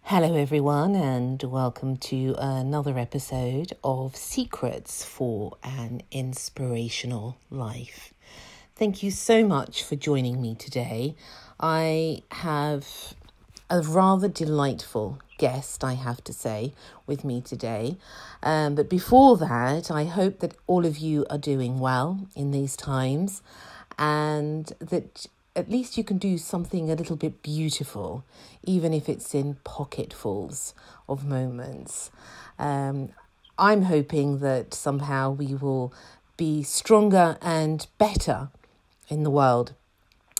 Hello everyone and welcome to another episode of Secrets for an Inspirational Life. Thank you so much for joining me today. I have a rather delightful guest, I have to say, with me today. But before that, I hope that all of you are doing well in these times and that at least you can do something a little bit beautiful, even if it's in pocketfuls of moments. I'm hoping that somehow we will be stronger and better in the world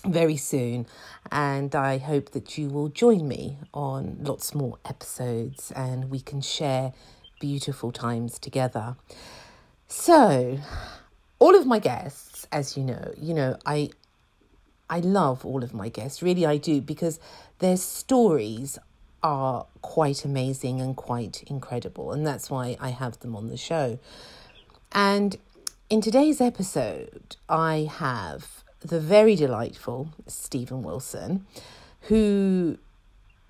very soon. And I hope that you will join me on lots more episodes and we can share beautiful times together. So, all of my guests, as you know, I love all of my guests, really I do, because their stories are quite amazing and quite incredible, and that's why I have them on the show. And in today's episode, I have the very delightful Stephen Wilson, who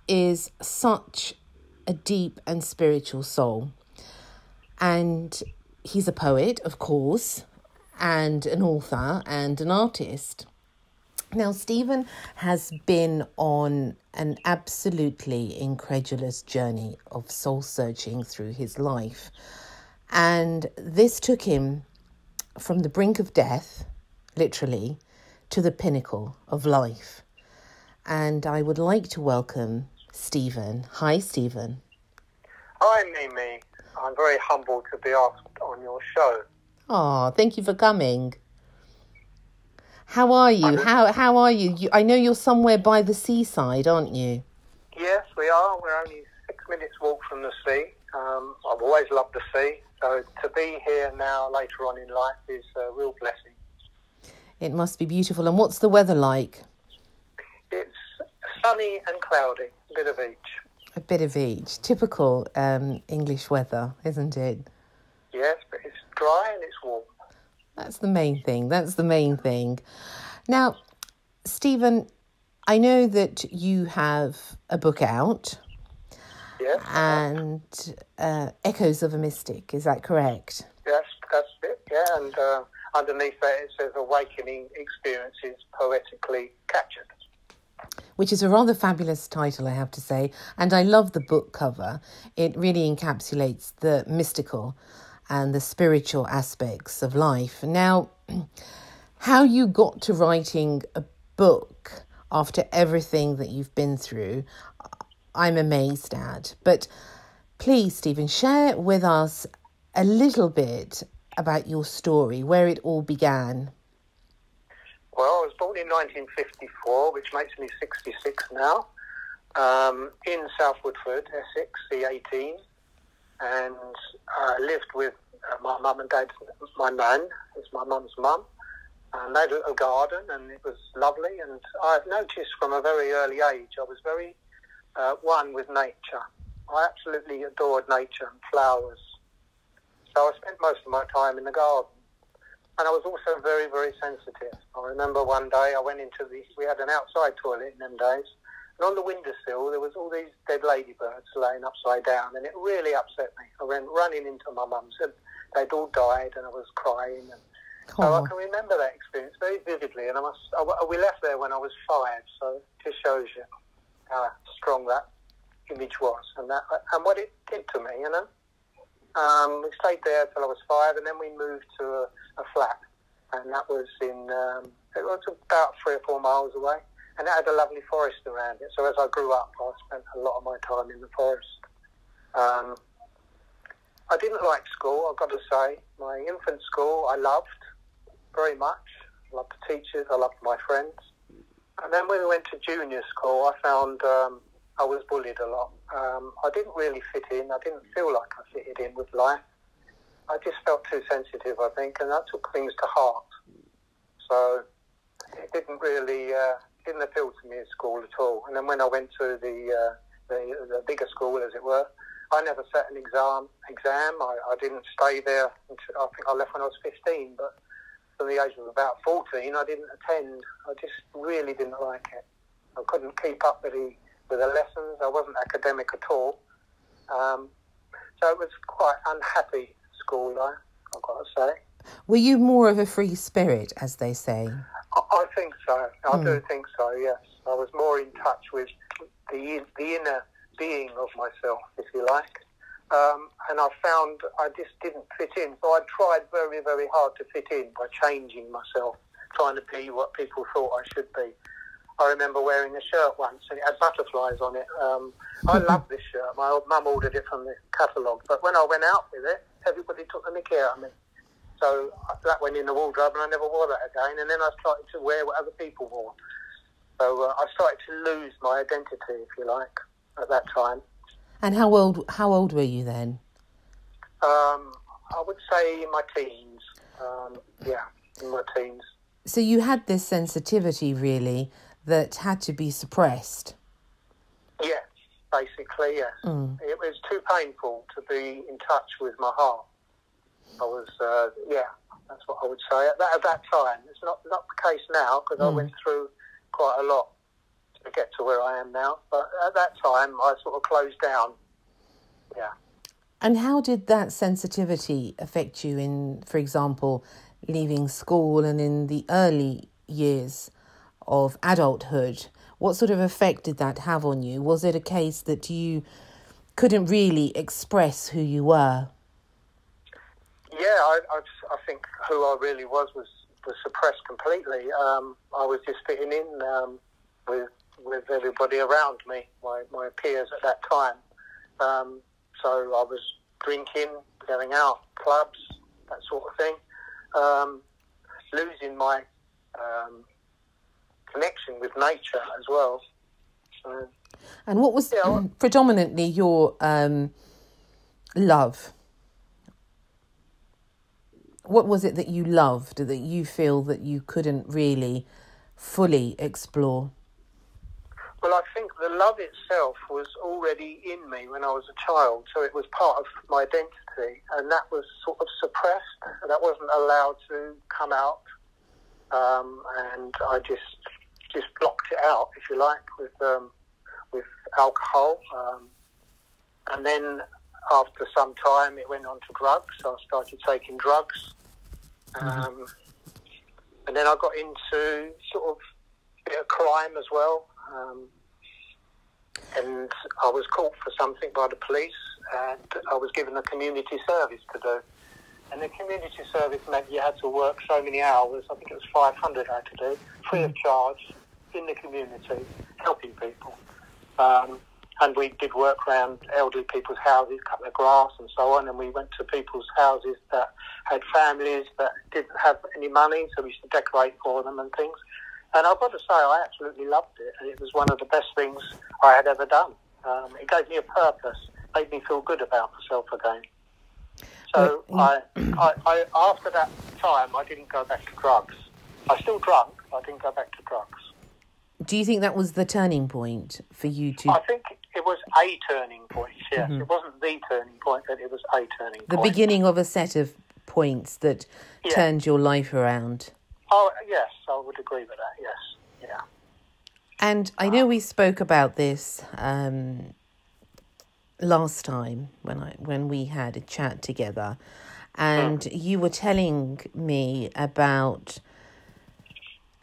is such a deep and spiritual soul. And he's a poet, of course, and an author and an artist. Now, Stephen has been on an absolutely incredulous journey of soul searching through his life. And this took him from the brink of death, literally, to the pinnacle of life. And I would like to welcome Stephen. Hi, Stephen. Hi, Mimi. I'm very humbled to be asked on your show. Oh, thank you for coming. How are you? How are you? I know you're somewhere by the seaside, aren't you? Yes, we are. We're only 6 minutes walk from the sea. I've always loved the sea. So to be here now, later on in life, is a real blessing. It must be beautiful. And what's the weather like? It's sunny and cloudy, a bit of each. A bit of each. Typical English weather, isn't it? Yes, but it's dry and it's warm. That's the main thing. Now, Stephen, I know that you have a book out. Yes. And Echoes of a Mystic, is that correct? Yes, that's it, yeah. And underneath that it says Awakening Experiences Poetically Captured. Which is a rather fabulous title, I have to say. And I love the book cover. It really encapsulates the mystical and the spiritual aspects of life. Now, how you got to writing a book after everything that you've been through, I'm amazed at. But please, Stephen, share with us a little bit about your story, where it all began. Well, I was born in 1954, which makes me 66 now, in South Woodford, Essex, C18. And I lived with my mum and dad. My nan is my mum's mum, and they had a garden, and it was lovely. And I've noticed from a very early age I was very one with nature. I absolutely adored nature and flowers, so I spent most of my time in the garden. And I was also very, very sensitive. I remember one day I went into we had an outside toilet in them days, and on the windowsill, there was all these dead ladybirds laying upside down, and it really upset me. I went running into my mum's, and they'd all died, and I was crying. And so I can remember that experience very vividly, and we left there when I was 5, so it just shows you how strong that image was, and what it did to me, you know. We stayed there till I was 5, and then we moved to a flat, and that was it was about 3 or 4 miles away. And it had a lovely forest around it. So as I grew up, I spent a lot of my time in the forest. I didn't like school, I've got to say. My infant school I loved very much. I loved the teachers, I loved my friends. And then when we went to junior school, I found I was bullied a lot. I didn't really fit in. I didn't feel like I fitted in with life. I just felt too sensitive, I think, and that took things to heart. So it didn't really... didn't appeal to me at school at all. And then when I went to the bigger school, as it were, I never sat an exam. I didn't stay there until, I think I left when I was 15, but from the age of about 14, I didn't attend. I just really didn't like it. I couldn't keep up with the lessons. I wasn't academic at all. So it was quite unhappy school life, I've got to say. Were you more of a free spirit, as they say? I think so. I do think so, yes. I was more in touch with the inner being of myself, if you like. And I found I just didn't fit in. So I tried very, very hard to fit in by changing myself, trying to be what people thought I should be. I remember wearing a shirt once and it had butterflies on it. I loved this shirt. My old mum ordered it from the catalogue. But when I went out with it, everybody took the mickey out of me. So that went in the wardrobe and I never wore that again. And then I started to wear what other people wore. So I started to lose my identity, if you like, at that time. And how old were you then? I would say in my teens. In my teens. So you had this sensitivity, really, that had to be suppressed. Yes, basically, yes. It was too painful to be in touch with my heart. I was, that's what I would say. At that time, it's not the case now, because I went through quite a lot to get to where I am now. But at that time, I sort of closed down. Yeah. And how did that sensitivity affect you in, for example, leaving school and in the early years of adulthood? What sort of effect did that have on you? Was it a case that you couldn't really express who you were? Yeah, I think who I really was suppressed completely. I was just fitting in with everybody around me, my peers at that time. So I was drinking, going out, clubs, that sort of thing. Losing my connection with nature as well. And what was predominantly your love? What was it that you loved, that you feel that you couldn't really fully explore? Well, I think the love itself was already in me when I was a child, so it was part of my identity, and that was sort of suppressed. That wasn't allowed to come out, and I just blocked it out, if you like, with alcohol. And then after some time, it went on to drugs. So I started taking drugs. And then I got into sort of a bit of crime as well. And I was caught for something by the police, and I was given a community service to do. And the community service meant you had to work so many hours, I think it was 500 I had to do, free of charge, in the community, helping people. And we did work around elderly people's houses, cut their grass and so on, and we went to people's houses that had families that didn't have any money, so we used to decorate for them and things. And I've got to say, I absolutely loved it, and it was one of the best things I had ever done. It gave me a purpose, made me feel good about myself again. So I after that time, I didn't go back to drugs. I still drank, I didn't go back to drugs. Do you think that was the turning point for you to... I think it was a turning point, yes. It wasn't the turning point, but it was a turning point. The beginning of a set of points that turned your life around. Oh, yes, I would agree with that, yes, yeah. And I know we spoke about this last time when we had a chat together, and you were telling me about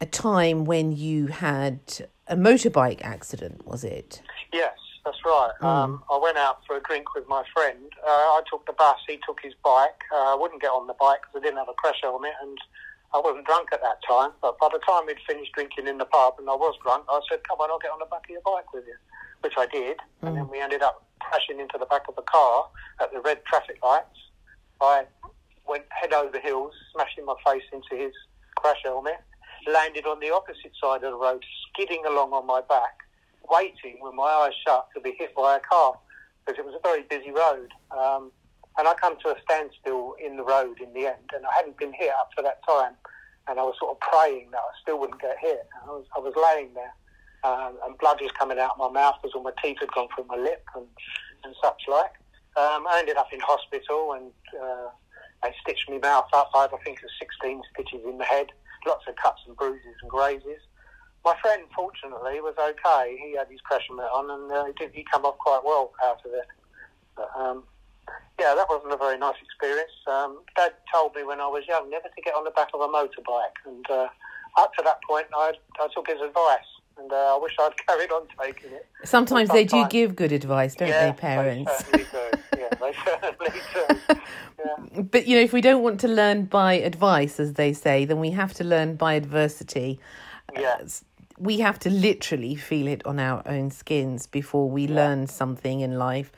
a time when you had a motorbike accident, was it? Yes, that's right. I went out for a drink with my friend. I took the bus, he took his bike. I wouldn't get on the bike because I didn't have a crash helmet, and I wasn't drunk at that time. But by the time we'd finished drinking in the pub and I was drunk, I said, come on, I'll get on the back of your bike with you, which I did. And then we ended up crashing into the back of a car at the red traffic lights. I went head over heels, smashing my face into his crash helmet, landed on the opposite side of the road, skidding along on my back, waiting with my eyes shut to be hit by a car, because it was a very busy road. And I come to a standstill in the road in the end, and I hadn't been hit up to that time, and I was sort of praying that I still wouldn't get hit. I was laying there, and blood was coming out of my mouth because all my teeth had gone through my lip and such like. I ended up in hospital, and they stitched my mouth up. I think it was 16 stitches in the head, lots of cuts and bruises and grazes. my friend, fortunately, was okay. He had his pressure met on, and he came off quite well out of it. But, yeah, that wasn't a very nice experience. Dad told me when I was young never to get on the back of a motorbike, and up to that point, I took his advice, and I wish I'd carried on taking it. Sometimes they do give good advice, don't they, parents? They certainly do. Yeah, they certainly do. Yeah. But, if we don't want to learn by advice, as they say, then we have to learn by adversity. Yeah. We have to literally feel it on our own skins before we learn something in life.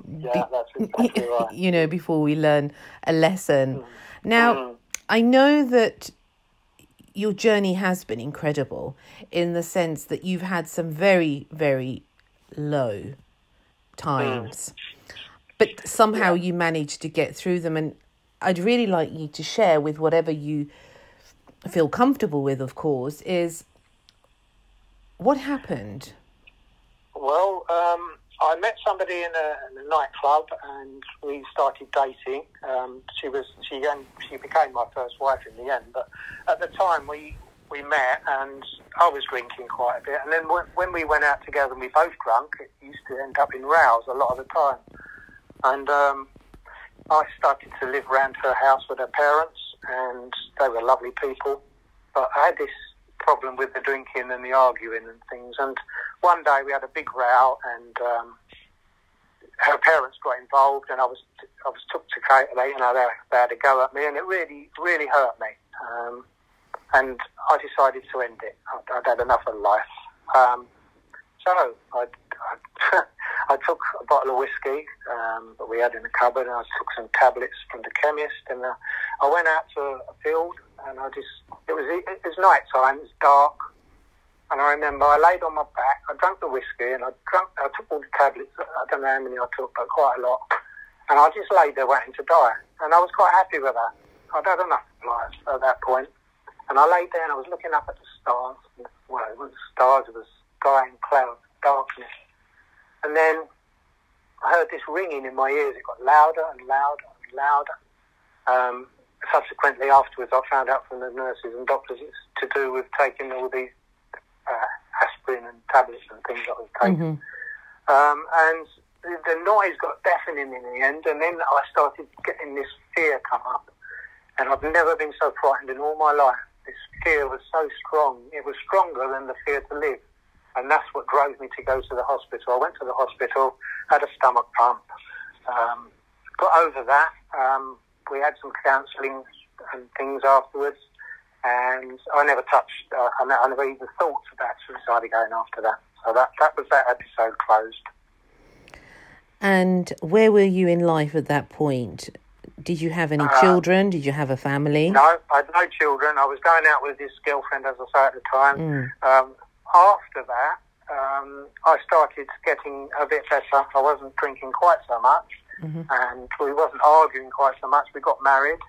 Yeah, that's exactly right. Before we learn a lesson. Now, I know that your journey has been incredible in the sense that you've had some very, very low times. But somehow you managed to get through them. And I'd really like you to share with whatever you feel comfortable with, of course, is what happened? Well, I met somebody in a nightclub, and we started dating. She became my first wife in the end. But at the time, we met, and I was drinking quite a bit. And then when we went out together and we both drunk, it used to end up in rows a lot of the time. And I started to live around her house with her parents, and they were lovely people. But I had this problem with the drinking and the arguing and things. And one day we had a big row, and her parents got involved, and I was took to court. They had a go at me, and it really, really hurt me. And I decided to end it. I'd had enough of life. So I took a bottle of whiskey that we had in the cupboard, and I took some tablets from the chemist, and I went out to a field, and it was night time, it was dark, and I remember I laid on my back, I drank the whiskey, and I took all the tablets, I don't know how many I took, but quite a lot, and I just laid there waiting to die, and I was quite happy with that. I'd had enough life at that point, and I laid there and I was looking up at the stars. Well, it wasn't stars, it was sky and clouds, darkness. And then I heard this ringing in my ears. It got louder and louder and louder. Subsequently, afterwards, I found out from the nurses and doctors it's to do with taking all these aspirin and tablets and things that I was taking. And the noise got deafening in the end, and then I started getting this fear come up. And I've never been so frightened in all my life. This fear was so strong. It was stronger than the fear to live. And that's what drove me to go to the hospital. I went to the hospital, had a stomach pump, got over that. We had some counselling and things afterwards. And I never I never even thought about suicide again after that. So that was that episode closed. And where were you in life at that point? Did you have any children? Did you have a family? No, I had no children. I was going out with this girlfriend, as I say, at the time. After that, I started getting a bit better. I wasn't drinking quite so much, and we wasn't arguing quite so much. We got married,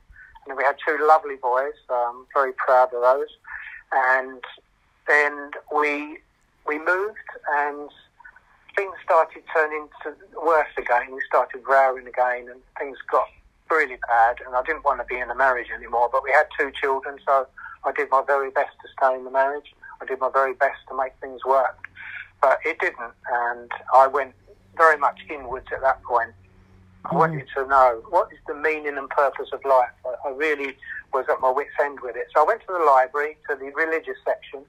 and we had two lovely boys. I'm very proud of those. And then we moved, and things started turning to worse again. We started rowing again, and things got really bad, and I didn't want to be in a marriage anymore. But we had two children, so I did my very best to stay in the marriage. I did my very best to make things work, but it didn't, and I went very much inwards at that point. I wanted to know, what is the meaning and purpose of life? I really was at my wit's end with it. So I went to the library, to the religious section,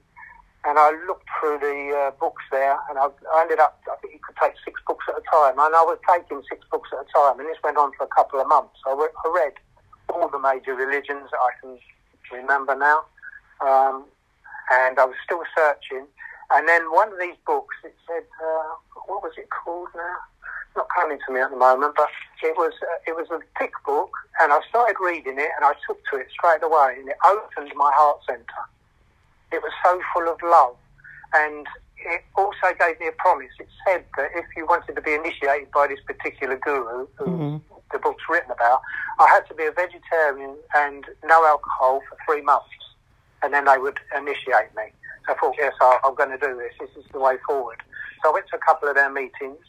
and I looked through the books there, and I ended up, I think you could take 6 books at a time, and I was taking 6 books at a time, and this went on for a couple of months. I read all the major religions that I can remember now, and I was still searching. And then one of these books, it said, what was it called now? It's not coming to me at the moment, but it was a thick book, and I started reading it, and I took to it straight away, and it opened my heart centre. It was so full of love, and it also gave me a promise. It said that if you wanted to be initiated by this particular guru, who the book's written about, I had to be a vegetarian and no alcohol for 3 months, and then they would initiate me. So I thought, yes, I'm going to do this. This is the way forward. So I went to a couple of their meetings.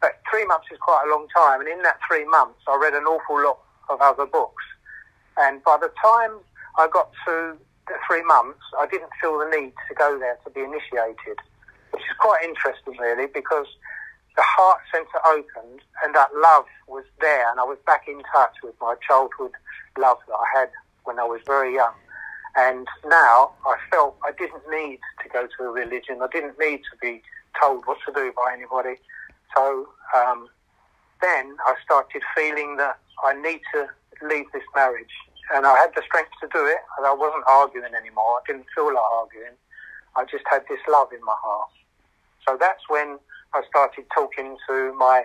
But 3 months is quite a long time, and in that 3 months, I read an awful lot of other books. And by the time I got to 3 months, I didn't feel the need to go there to be initiated, which is quite interesting, really, because the heart centre opened and that love was there, and I was back in touch with my childhood love that I had when I was very young. And now I felt I didn't need to go to a religion. I didn't need to be told what to do by anybody. So then I started feeling that I need to leave this marriage. And I had the strength to do it, and I wasn't arguing anymore. I didn't feel like arguing. I just had this love in my heart. So that's when I started talking to my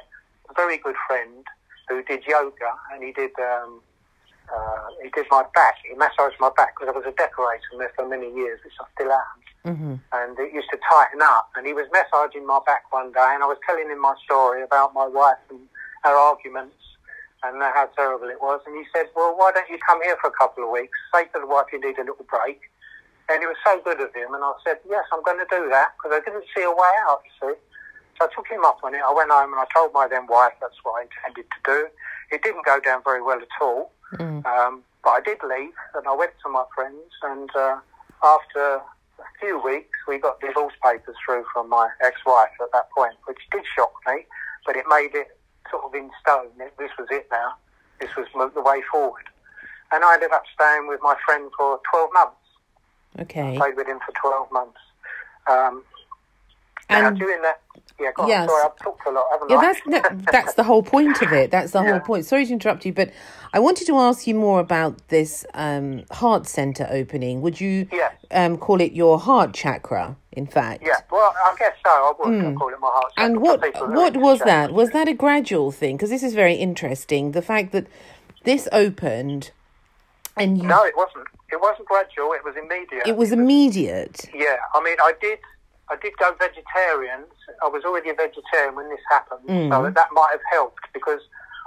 very good friend who did yoga, and he did my back. He massaged my back because I was a decorator there for many years, which I still am. Mm-hmm. And it used to tighten up. And he was massaging my back one day, and I was telling him my story about my wife and our arguments and how terrible it was. And he said, well, why don't you come here for a couple of weeks? Say to the wife you need a little break. And it was so good of him. And I said, yes, I'm going to do that, because I didn't see a way out, you see. So I took him up on it. I went home and I told my then wife that's what I intended to do. It didn't go down very well at all. But I did leave, and I went to my friends, and after a few weeks we got divorce papers through from my ex-wife at that point, which did shock me, but it made it sort of in stone. This was it now. This was the way forward. And I ended up staying with my friend for 12 months. Okay. I stayed with him for 12 months. Now, doing that... Yeah, go on. Yes. Sorry, I've talked a lot, haven't I? That's the whole point of it. That's the whole point. Sorry to interrupt you, but I wanted to ask you more about this heart centre opening. Would you call it your heart chakra, in fact? Yeah, well, I guess so. I would call it my heart chakra. And what was that? Was that a gradual thing? Because this is very interesting. The fact that this opened and you... No, it wasn't. It wasn't gradual. It was immediate. It was immediate. Yeah, I mean, I did go vegetarian. I was already a vegetarian when this happened, so that might have helped, because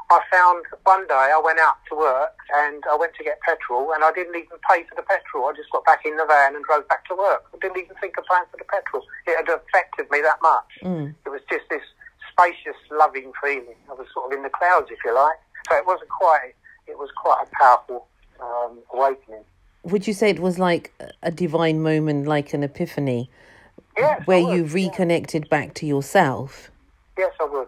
I found one day I went out to work and I went to get petrol, and I didn't even pay for the petrol. I just got back in the van and drove back to work. I didn't even think of paying for the petrol. It had affected me that much. It was just this spacious, loving feeling. I was sort of in the clouds, if you like. So it was quite a powerful awakening. Would you say it was like a divine moment, like an epiphany? Yes, where you reconnected back to yourself? Yes, I would.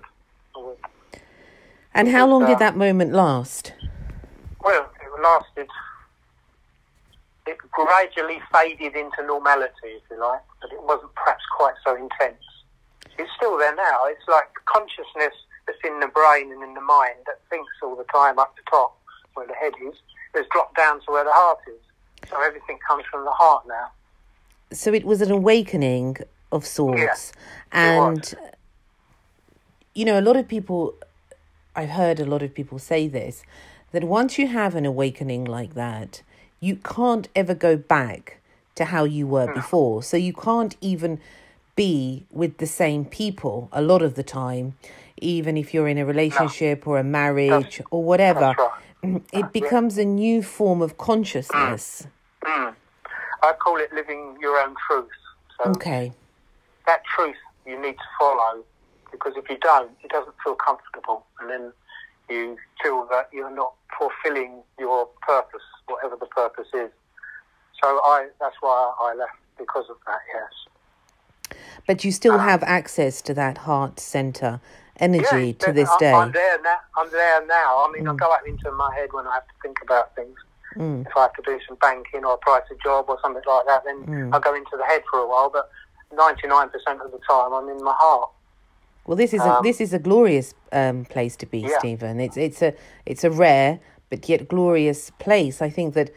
And how long did that moment last? Well, it gradually faded into normality, if you like, but it wasn't perhaps quite so intense. It's still there now. It's like consciousness that's in the brain and in the mind that thinks all the time up the top, where the head is, has dropped down to where the heart is. So everything comes from the heart now. So it was an awakening of sorts. And, you know, I've heard a lot of people say this, that once you have an awakening like that, you can't ever go back to how you were before. So you can't even be with the same people a lot of the time, even if you're in a relationship or a marriage or whatever. Right. It becomes a new form of consciousness. I call it living your own truth. So that truth you need to follow, because if you don't, it doesn't feel comfortable, and then you feel that you're not fulfilling your purpose, whatever the purpose is. So that's why I left, because of that, yes. But you still have access to that heart centre energy to this day. I'm there now. I mean, I go out into my head when I have to think about things. If I have to do some banking or apply to a job or something like that, then I go into the head for a while. But 99% of the time, I'm in my heart. Well, this is a glorious place to be, Stephen. It's a rare but yet glorious place. I think that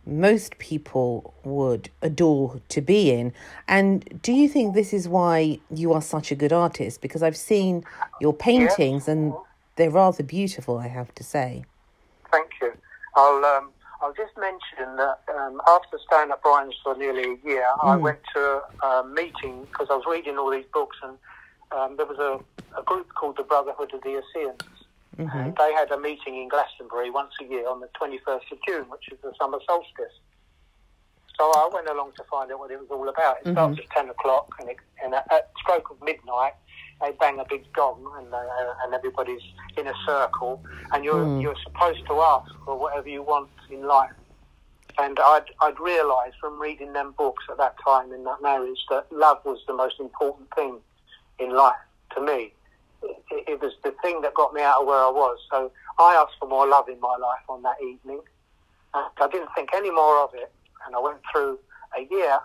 most people would adore to be in. And do you think this is why you are such a good artist? Because I've seen your paintings and they're rather beautiful, I have to say. Thank you. I'll just mention that after staying at Brighton's for nearly a year, I went to a meeting, because I was reading all these books, and there was a group called the Brotherhood of the Oceans. And they had a meeting in Glastonbury once a year on the 21st of June, which is the summer solstice. So I went along to find out what it was all about. It starts at 10 o'clock, and at stroke of midnight, they bang a big gong, and everybody's in a circle, and you're supposed to ask for whatever you want in life. And I'd realised from reading them books at that time in that marriage that love was the most important thing in life to me. It was the thing that got me out of where I was. So I asked for more love in my life on that evening. And I didn't think any more of it. And I went through a year.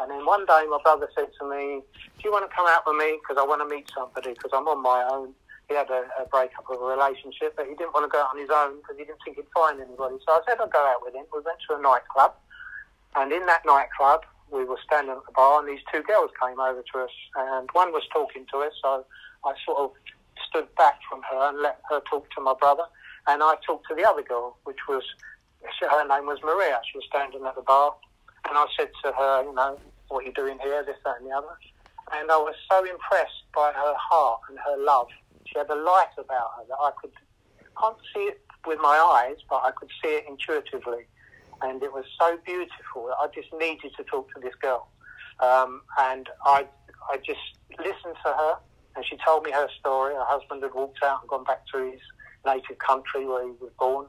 And then one day my brother said to me, do you want to come out with me? Because I want to meet somebody, because I'm on my own. He had a breakup of a relationship, but he didn't want to go out on his own because he didn't think he'd find anybody. So I said I'd go out with him. We went to a nightclub. And in that nightclub, we were standing at the bar, and these two girls came over to us. And one was talking to us, so I sort of stood back from her and let her talk to my brother. And I talked to the other girl, which was, her name was Maria. She was standing at the bar. And I said to her, you know, what are you doing here, this, that, and the other. And I was so impressed by her heart and her love. She had a light about her that I can't see it with my eyes, but I could see it intuitively. And it was so beautiful that I just needed to talk to this girl. And I just listened to her, and she told me her story. Her husband had walked out and gone back to his native country where he was born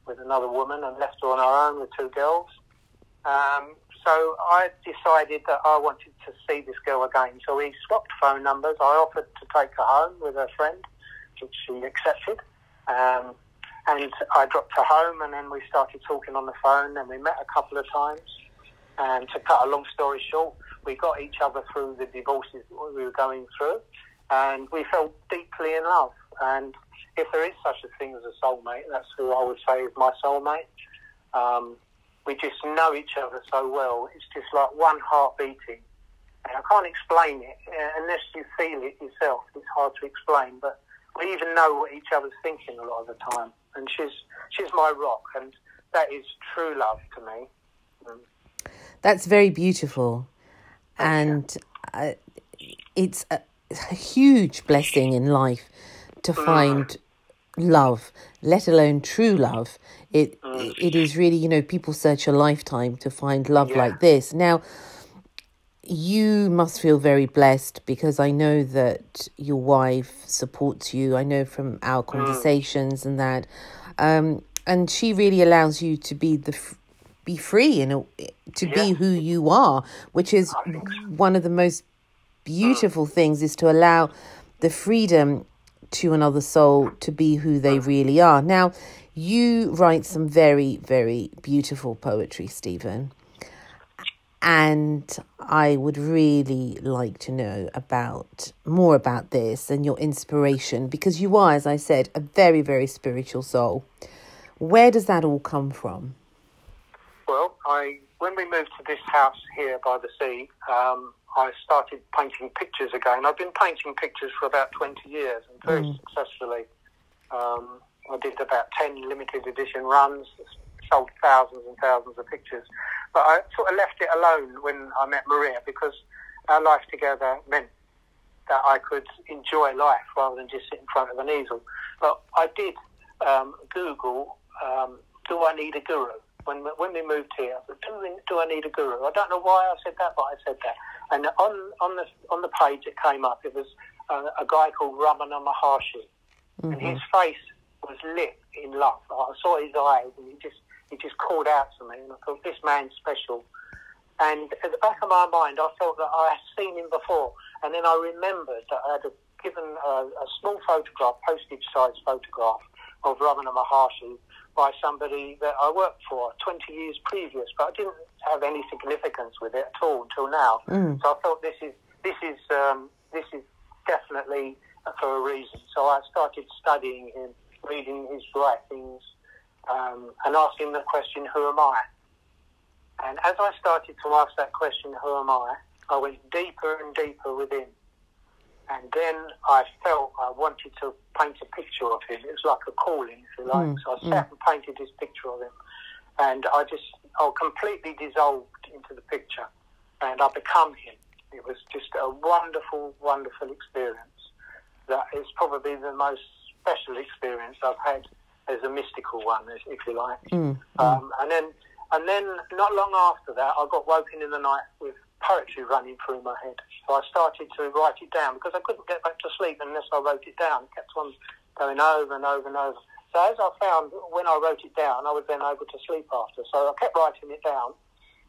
with another woman and left her on her own with two girls. So I decided that I wanted to see this girl again. So we swapped phone numbers. I offered to take her home with her friend, which she accepted. And I dropped her home, and then we started talking on the phone, and we met a couple of times. And to cut a long story short, we got each other through the divorces we were going through, and we fell deeply in love. And if there is such a thing as a soulmate, that's who I would say is my soulmate. We just know each other so well. It's just like one heart beating. And I can't explain it unless you feel it yourself. It's hard to explain, but we even know what each other's thinking a lot of the time. And she's my rock, and that is true love to me. That's very beautiful. And it's a huge blessing in life to find love, let alone true love. It is really, you know, people search a lifetime to find love like this. Now, you must feel very blessed, because I know that your wife supports you. I know from our conversations and that, and she really allows you to be free and be who you are, which is one of the most beautiful things, is to allow the freedom to another soul to be who they really are. Now, you write some very, very beautiful poetry, Stephen. And I would really like to know more about this and your inspiration, because you are, as I said, a very, very spiritual soul. Where does that all come from? Well, when we moved to this house here by the sea, I started painting pictures again. I've been painting pictures for about 20 years, and very successfully. I did about 10 limited edition runs, sold thousands and thousands of pictures. But I sort of left it alone when I met Maria, because our life together meant that I could enjoy life rather than just sit in front of an easel. But I did Google, do I need a guru? When we moved here, do I need a guru? I don't know why I said that, but I said that. And on the page it came up, it was a guy called Ramana Maharshi, and his face was lit in love. I saw his eyes, and he just called out to me, and I thought, this man's special. And at the back of my mind, I felt that I had seen him before, and then I remembered that I had given a small photograph, postage-size photograph of Ramana Maharshi by somebody that I worked for 20 years previous, but I didn't have any significance with it at all until now. So I thought this is definitely for a reason. So I started studying him, reading his writings, and asking the question, who am I? And as I started to ask that question, who am I went deeper and deeper within. And then I felt I wanted to paint a picture of him. It was like a calling, if you like. So I sat and painted this picture of him. And I completely dissolved into the picture. And I become him. It was just a wonderful, wonderful experience. That is probably the most special experience I've had as a mystical one, if you like. And then not long after that, I got woken in the night with poetry running through my head. So I started to write it down, because I couldn't get back to sleep unless I wrote it down. It kept on going over and over and over. So as I found, when I wrote it down, I was then able to sleep after. So I kept writing it down.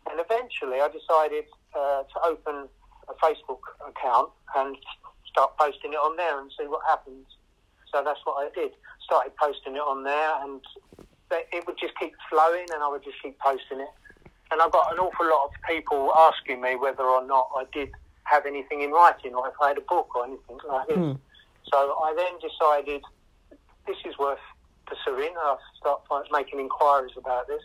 And eventually I decided to open a Facebook account and start posting it on there and see what happens. So that's what I did. Started posting it on there, and it would just keep flowing, and I would just keep posting it. And I got an awful lot of people asking me whether or not I did have anything in writing, or if I had a book or anything like this. So I then decided this is worth pursuing. I started making inquiries about this,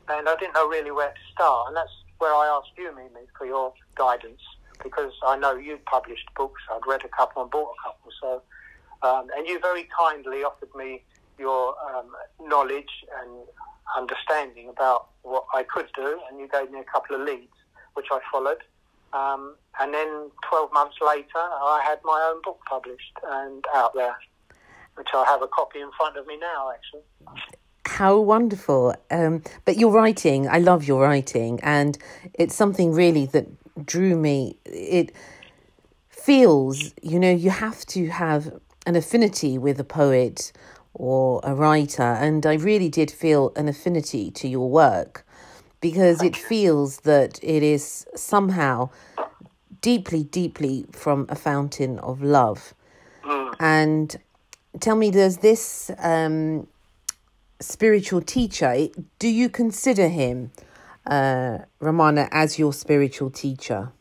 and I didn't know really where to start. And that's where I asked you, Mimi, for your guidance, because I know you'd published books. I'd read a couple and bought a couple. So, and you very kindly offered me your knowledge and understanding about what I could do, and you gave me a couple of leads, which I followed. And then 12 months later, I had my own book published and out there, which I have a copy in front of me now, actually. How wonderful. But your writing, I love your writing, and it's something really that drew me. It feels, you have to have an affinity with a poet or a writer, and I really did feel an affinity to your work, because it feels that it is somehow deeply, deeply from a fountain of love. And tell me, there's this spiritual teacher. Do you consider him, Ramana, as your spiritual teacher?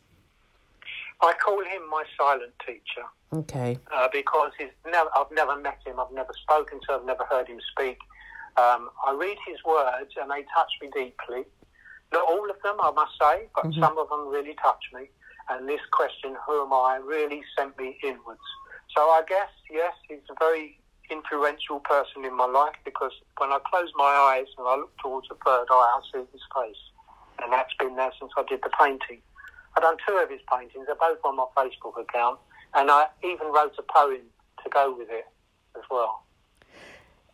I call him my silent teacher. Okay. Because I've never met him, I've never spoken to him, I've never heard him speak. I read his words and they touch me deeply. Not all of them, I must say, but some of them really touch me. And this question, who am I, really sent me inwards. So I guess, yes, he's a very influential person in my life, because when I close my eyes and I look towards the third eye, I see his face. And that's been there since I did the painting. I've done 2 of his paintings. They're both on my Facebook account. And I even wrote a poem to go with it as well.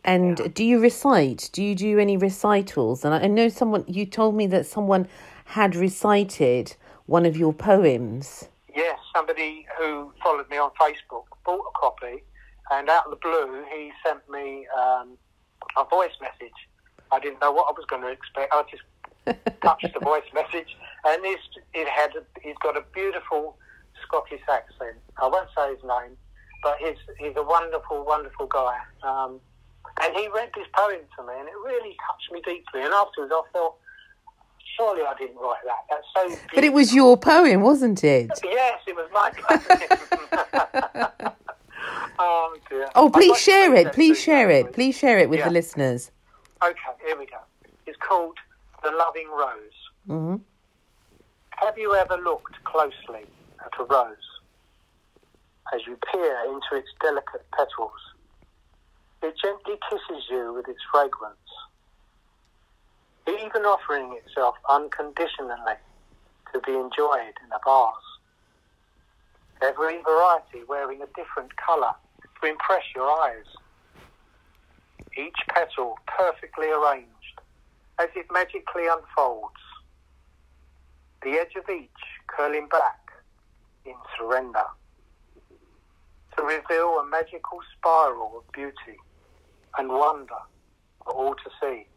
And do you recite? Do you do any recitals? And I know you told me that someone had recited one of your poems. Yes, somebody who followed me on Facebook bought a copy, and out of the blue, he sent me a voice message. I didn't know what I was going to expect. I just touched the voice message, and he's got a beautiful Scottish accent. I won't say his name, but he's a wonderful, wonderful guy. And he read this poem to me, and it really touched me deeply. And afterwards, I thought, surely I didn't write that. That's so beautiful. But it was your poem, wasn't it? Yes, it was my poem. Oh, dear. Oh, please share it. Please share it. Please share it with the listeners. Okay, here we go. It's called The Loving Rose. Have you ever looked closely at a rose? As you peer into its delicate petals, it gently kisses you with its fragrance, even offering itself unconditionally to be enjoyed in a vase. Every variety wearing a different colour to impress your eyes. Each petal perfectly arranged as it magically unfolds. The edge of each curling back in surrender to reveal a magical spiral of beauty and wonder for all to see.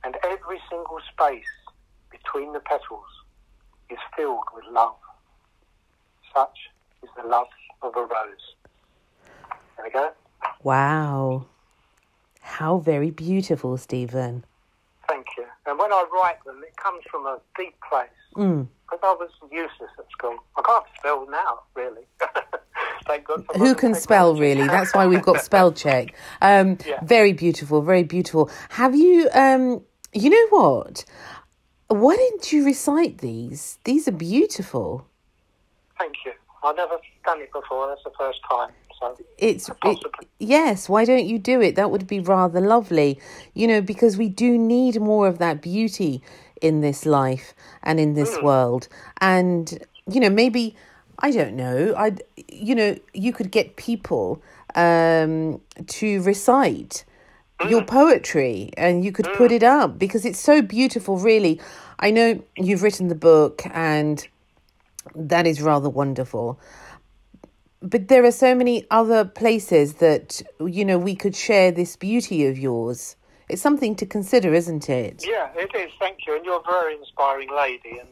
And every single space between the petals is filled with love. Such is the love of a rose. There we go. Wow. How very beautiful, Stephen. Thank you. And when I write them, it comes from a deep place. Because I was useless at school. I can't spell now, really. Thank God for Who can spell, really? That's why we've got spell check. Very beautiful, very beautiful. Have you, you know what? Why didn't you recite these? These are beautiful. Thank you. I've never done it before. That's the first time. So yes, why don't you do it? That would be rather lovely, because we do need more of that beauty in this life and in this world. And, maybe, I don't know, you could get people to recite your poetry, and you could put it up, because it's so beautiful, really. I know you've written the book, and that is rather wonderful. But there are so many other places that, we could share this beauty of yours. It's something to consider, isn't it? Yeah, it is. Thank you. And you're a very inspiring lady. And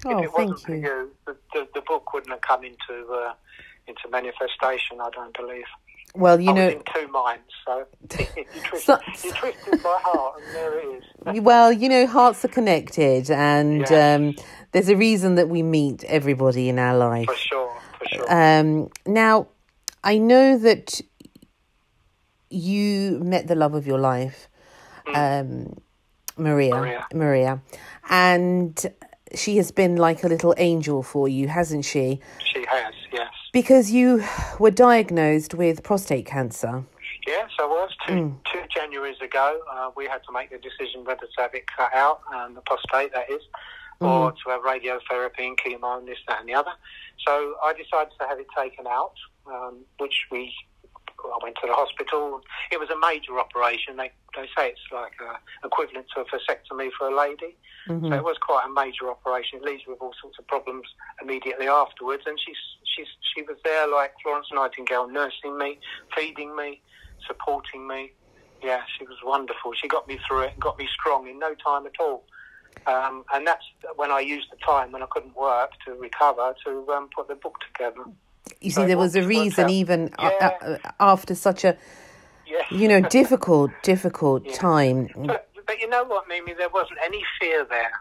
if it wasn't for you, the book wouldn't have come into manifestation, I don't believe. Well, I was in two minds, so you twisted my heart, and there it is. Well, hearts are connected, and Yes. There's a reason that we meet everybody in our life. For sure. Now, I know that you met the love of your life, Maria, and she has been like a little angel for you, hasn't she? She has, yes. Because you were diagnosed with prostate cancer. Yes, I was. Two Januaries ago, we had to make the decision whether to have it cut out, the prostate, that is, or to have radiotherapy and chemo and this, that and the other. So I decided to have it taken out, which I went to the hospital. It was a major operation. They say it's like equivalent to a vasectomy for a lady. Mm-hmm. So it was quite a major operation. It leaves you with all sorts of problems immediately afterwards. And she was there like Florence Nightingale, nursing me, feeding me, supporting me. Yeah, she was wonderful. She got me through it and got me strong in no time at all. And that's when I used the time when I couldn't work to recover to put the book together. You see, there was a reason even after such a, difficult time. But you know what, Mimi? There wasn't any fear there.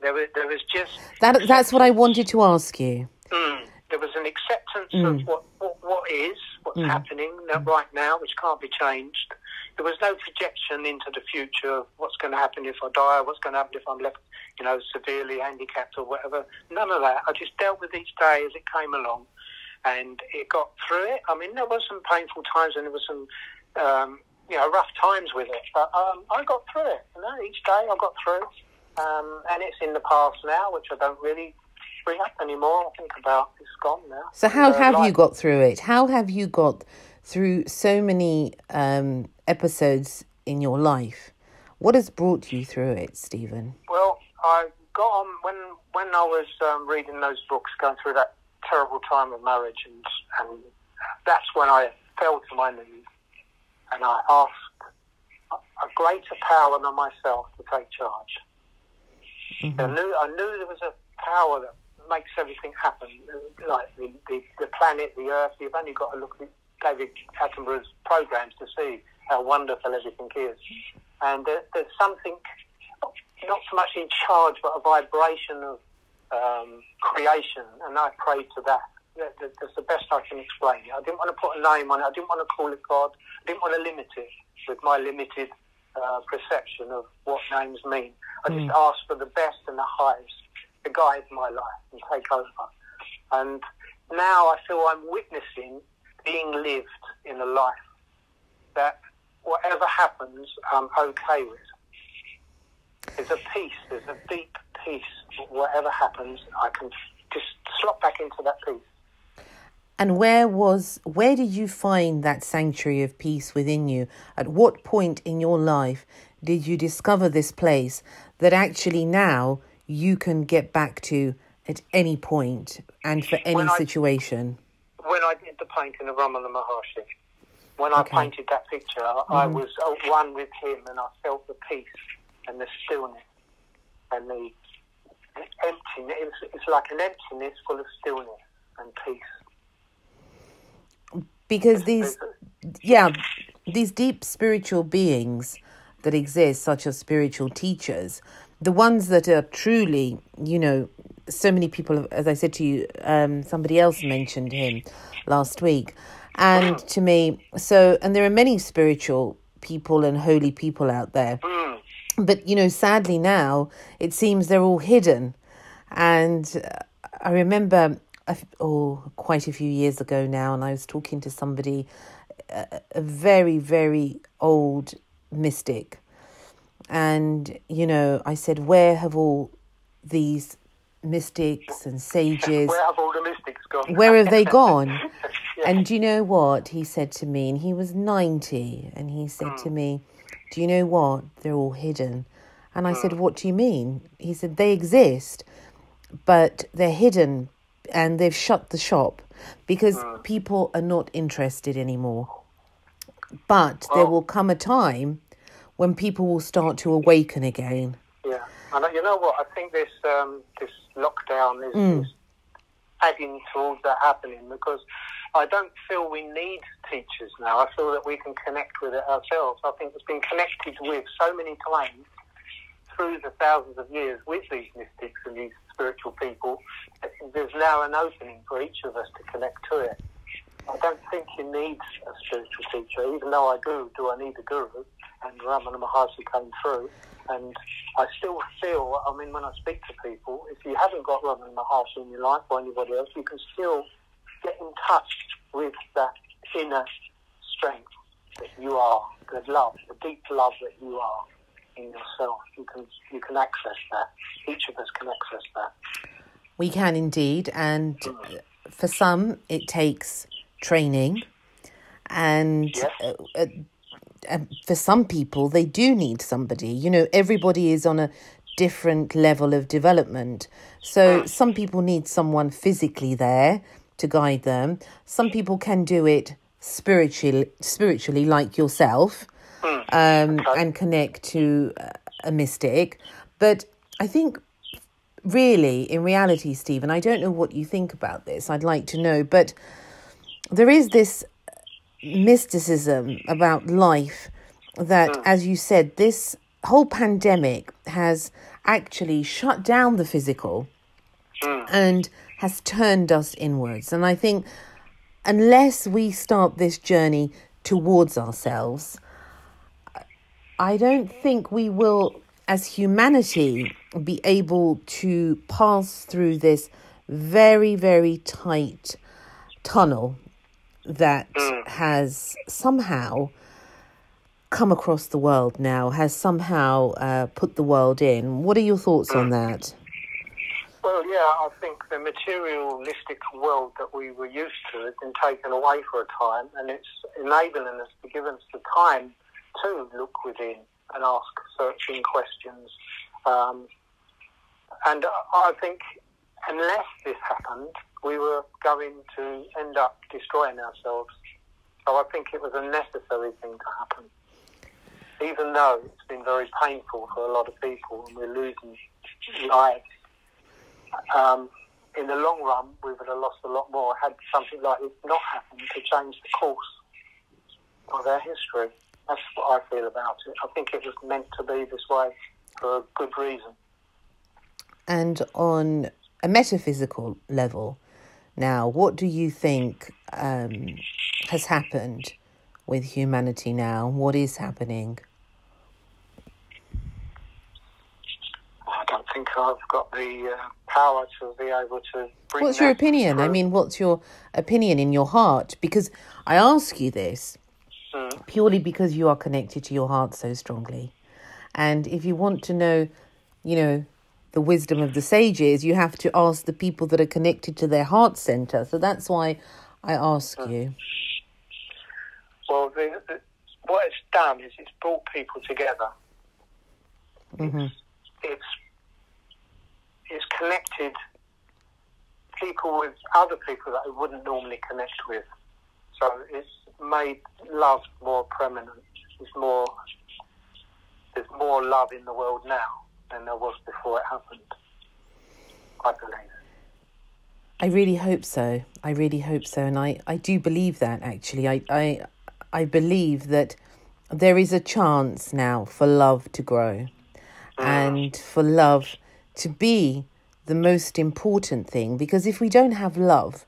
There was just... That's what I wanted to ask you. There was an acceptance of what is, what's happening right now, which can't be changed. There was no projection into the future of what's going to happen if I die, what's going to happen if I'm left, severely handicapped or whatever. None of that. I just dealt with each day as it came along. And it got through it. I mean, there was some painful times and there was some, rough times with it. But I got through it. Each day I got through. And it's in the past now, which I don't really bring up anymore. I think about it's gone now. So how have you got through it? How have you got through so many episodes in your life? What has brought you through it, Stephen? Well, I got on when I was reading those books, going through that terrible time of marriage, and that's when I fell to my knees and I asked a greater power than myself to take charge. Mm-hmm. I knew there was a power that makes everything happen, like the planet, the earth. You've only got to look at David Attenborough's programs to see how wonderful everything is. And there's something not so much in charge, but a vibration of creation, and I prayed to that. That's the best I can explain it. I didn't want to put a name on it. I didn't want to call it God. I didn't want to limit it with my limited perception of what names mean. I just asked for the best and the highest to guide my life and take over. And now I feel I'm witnessing being lived in a life that whatever happens, I'm okay with. There's a peace, there's a deep peace. Whatever happens, I can just slot back into that peace. And where did you find that sanctuary of peace within you? At what point in your life did you discover this place that actually now you can get back to at any point and for any situation? When I did the painting of Ramana Maharshi, when I painted that picture, I was one with him, and I felt the peace and the stillness and the emptiness. It's like an emptiness full of stillness and peace. Because these deep spiritual beings that exist, such as spiritual teachers, the ones that are truly, so many people, as I said to you, somebody else mentioned him last week. And to me, and there are many spiritual people and holy people out there. But, sadly now, it seems they're all hidden. And I remember quite a few years ago now, and I was talking to somebody, a very, very old mystic. And, I said, where have all these mystics and sages... Where have all the mystics gone? Where have they gone? Yeah. And do you know what he said to me? And he was 90. And he said to me, do you know what? They're all hidden. And I said, what do you mean? He said, they exist, but they're hidden and they've shut the shop because people are not interested anymore. But there will come a time when people will start to awaken again. Yeah, and you know what? I think this lockdown is adding to all that happening, because I don't feel we need teachers now. I feel that we can connect with it ourselves. I think it's been connected with so many times through the thousands of years with these mystics and these spiritual people. There's now an opening for each of us to connect to it. I don't think you need a spiritual teacher, even though I do I need a guru, and Ramana Maharshi came through. And I still feel, I mean, when I speak to people, if you haven't got Ramana Maharshi in your life or anybody else, you can still get in touch with that inner strength that you are, the love, the deep love that you are in yourself. You can access that. Each of us can access that. We can indeed, and for some it takes training, and for some people they do need somebody. You know, everybody is on a different level of development, so some people need someone physically there to guide them. Some people can do it spiritually like yourself, and connect to a mystic. But I think really, in reality, Stephen, I don't know what you think about this. I'd like to know, but there is this mysticism about life that, as you said, this whole pandemic has actually shut down the physical and has turned us inwards. And I think unless we start this journey towards ourselves, I don't think we will, as humanity, be able to pass through this very, very tight tunnel that has somehow come across the world now, has somehow put the world in. What are your thoughts on that? Well, yeah, I think the materialistic world that we were used to has been taken away for a time, and it's enabling us to give us the time to look within and ask searching questions. And I think unless this happened, we were going to end up destroying ourselves. So I think it was a necessary thing to happen. Even though it's been very painful for a lot of people and we're losing lives, in the long run, we would have lost a lot more had something like this not happened to change the course of our history. That's what I feel about it. I think it was meant to be this way for a good reason. And on a metaphysical level, now, what do you think has happened with humanity now? What is happening? I don't think I've got the power to be able to bring What's your opinion? through. I mean, what's your opinion in your heart? Because I ask you this purely because you are connected to your heart so strongly. And if you want to know, you know, the wisdom of the sages, you have to ask the people that are connected to their heart center. So that's why I ask you. Well, what it's done is it's brought people together. Mm-hmm. It's connected people with other people that they wouldn't normally connect with. So it's made love more prominent. There's more love in the world now than there was before it happened, I believe. I really hope so. I really hope so. And I do believe that, actually. I believe that there is a chance now for love to grow and for love to be the most important thing. Because if we don't have love,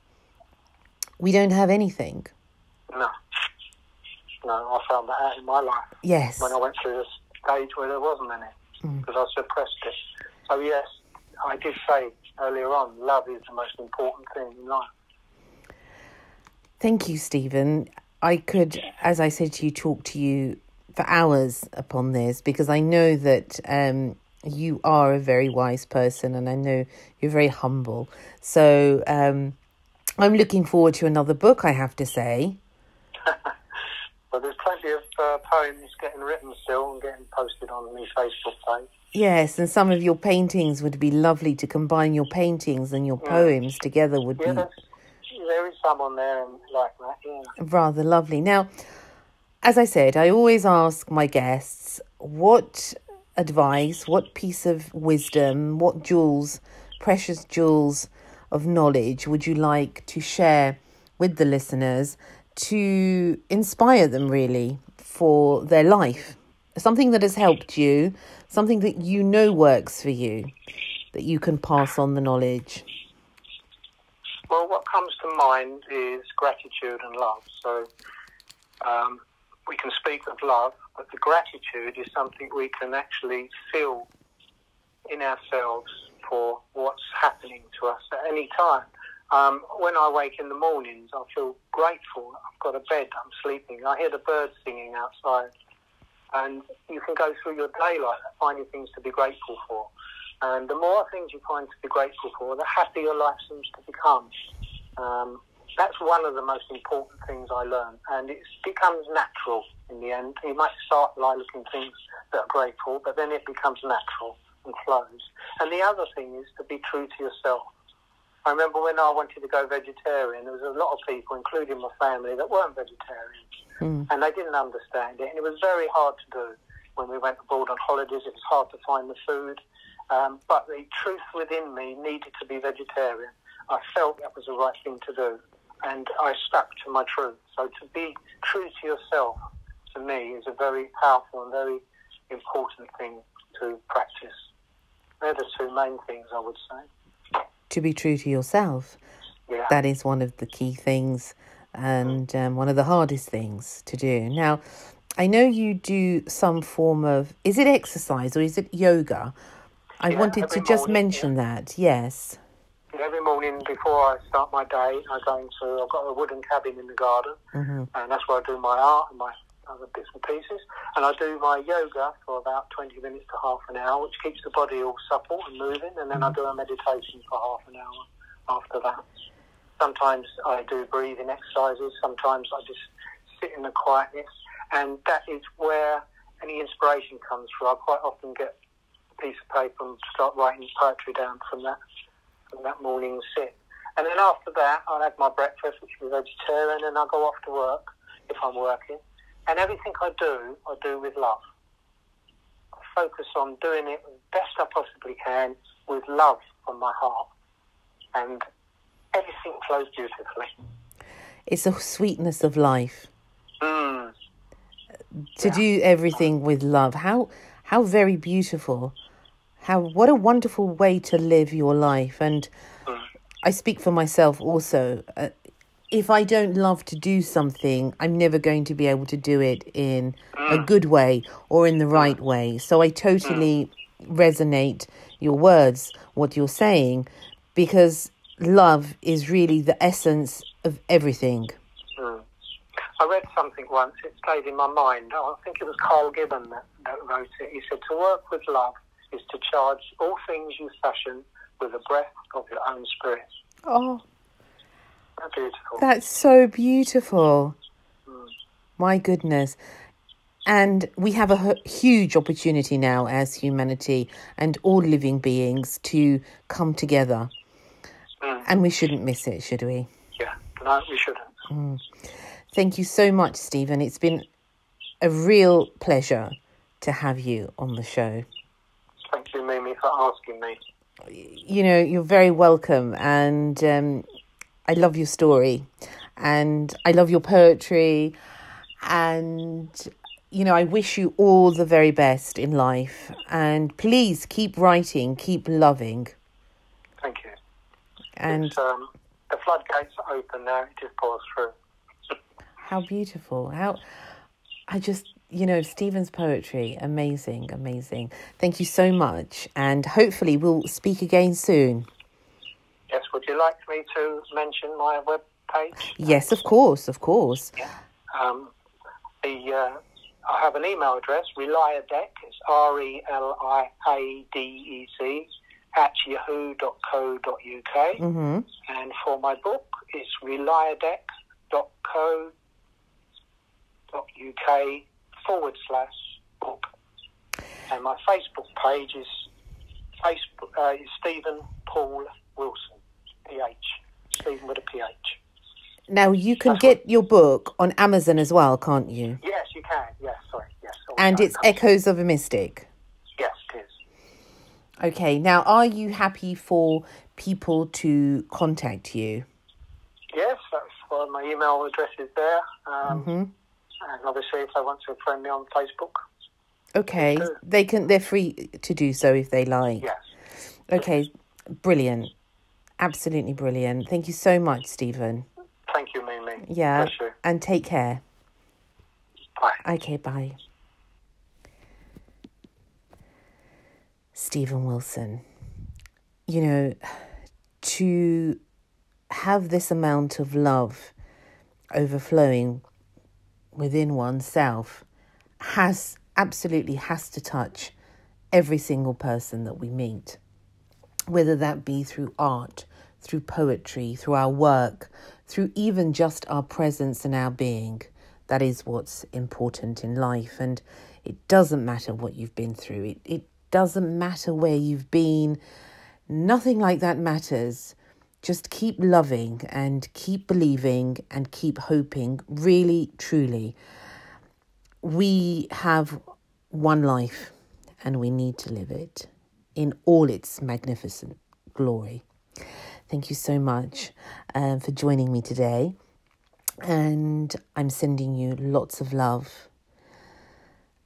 we don't have anything. No, I found that out in my life. Yes. When I went through this stage where there wasn't any, because I suppressed it. So yes, I did say earlier on, love is the most important thing in life. Thank you, Stephen. I could, as I said to you, talk to you for hours upon this, because I know that you are a very wise person and I know you're very humble. So I'm looking forward to another book, I have to say. So there's plenty of poems getting written still and getting posted on my Facebook page. Yes, and some of your paintings would be lovely to combine your paintings and your poems together would be... There is some on there like that, yeah. Rather lovely. Now, as I said, I always ask my guests what advice, what piece of wisdom, what jewels, precious jewels of knowledge would you like to share with the listeners to inspire them really for their life? Something that has helped you, something that you know works for you, that you can pass on the knowledge. Well, what comes to mind is gratitude and love. So we can speak of love, but the gratitude is something we can actually feel in ourselves for what's happening to us at any time. When I wake in the mornings, I feel grateful. I've got a bed, I'm sleeping. I hear the birds singing outside. And you can go through your day like that, finding things to be grateful for. And the more things you find to be grateful for, the happier your life seems to become. That's one of the most important things I learned. And it becomes natural in the end. You might start by looking at things that are grateful, but then it becomes natural and flows. And the other thing is to be true to yourself. I remember when I wanted to go vegetarian, there was a lot of people, including my family, that weren't vegetarians. And they didn't understand it. And it was very hard to do. When we went abroad on holidays, it was hard to find the food. But the truth within me needed to be vegetarian. I felt that was the right thing to do. And I stuck to my truth. So to be true to yourself, to me, is a very powerful and very important thing to practice. They're the two main things, I would say. To be true to yourself. Yeah. That is one of the key things and one of the hardest things to do. Now, I know you do some form of... Is it exercise or is it yoga? I wanted to just mention that, yes. Every morning before I start my day, I've got a wooden cabin in the garden, and that's where I do my art and my other bits and pieces. And I do my yoga for about 20 minutes to half an hour, which keeps the body all supple and moving, and then I do a meditation for half an hour after that. Sometimes I do breathing exercises, sometimes I just sit in the quietness, and that is where any inspiration comes from. I quite often get a piece of paper and start writing poetry down from that morning sit. And then after that, I'll have my breakfast, which is vegetarian, and I'll go off to work if I'm working. And everything I do with love. I focus on doing it as best I possibly can with love from my heart. And everything flows beautifully. It's the sweetness of life. To do everything with love. How very beautiful. What a wonderful way to live your life. And I speak for myself also. If I don't love to do something, I'm never going to be able to do it in a good way or in the right way. So I totally resonate your words, what you're saying, because love is really the essence of everything. I read something once, it stayed in my mind. I think it was Carl Gibbon that wrote it. He said, to work with love is to charge all things you fashion with the breath of your own spirit. Oh, that's beautiful. That's so beautiful. My goodness. And we have a huge opportunity now as humanity and all living beings to come together. And we shouldn't miss it, should we? Yeah, no, we shouldn't. Thank you so much, Stephen. It's been a real pleasure to have you on the show. Thank you, Mimi, for asking me. You know, you're very welcome. And I love your story. And I love your poetry. And, you know, I wish you all the very best in life. And please keep writing, keep loving. Thank you. And the floodgates are open now. It just pours through. How beautiful. Stephen's poetry, amazing, amazing. Thank you so much. And hopefully we'll speak again soon. Yes, would you like me to mention my web page? Yes, of course. Yeah. I have an email address, reliadec, it's RELIADEC, @yahoo.co.uk. And for my book, it's reliadec.co. withstood.co.uk/book. And my Facebook page is Stephen Paul Wilson, PH. Stephen with a PH. Now, you can get your book on Amazon as well, can't you? Yes, you can. Yes, sorry. Yes. And it's Echoes of a Mystic. Yes, it is. Okay. Now, are you happy for people to contact you? Yes, my email address is there. And obviously, if they want to friend me on Facebook. Okay. They're free to do so if they like. Yes. Okay. Brilliant. Absolutely brilliant. Thank you so much, Stephen. Thank you, Mimi. Yeah. Bless you. And take care. Bye. Okay, bye. Stephen Wilson. You know, to have this amount of love overflowing within oneself absolutely has to touch every single person that we meet, whether that be through art, through poetry, through our work, through even just our presence and our being. That is what's important in life. And it doesn't matter what you've been through. It doesn't matter where you've been. Nothing like that matters. Just keep loving and keep believing and keep hoping. Really, truly. We have one life and we need to live it in all its magnificent glory. Thank you so much for joining me today. And I'm sending you lots of love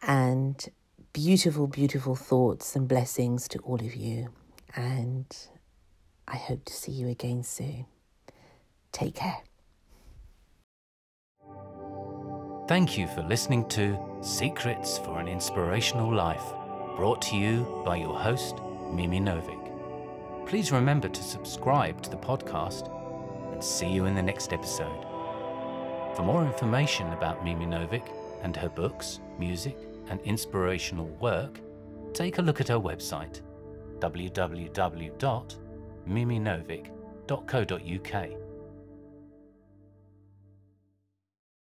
and beautiful, beautiful thoughts and blessings to all of you. And I hope to see you again soon. Take care. Thank you for listening to Secrets for an Inspirational Life, brought to you by your host, Mimi Novic. Please remember to subscribe to the podcast and see you in the next episode. For more information about Mimi Novic and her books, music and inspirational work, take a look at her website, www.miminovic.co.uk.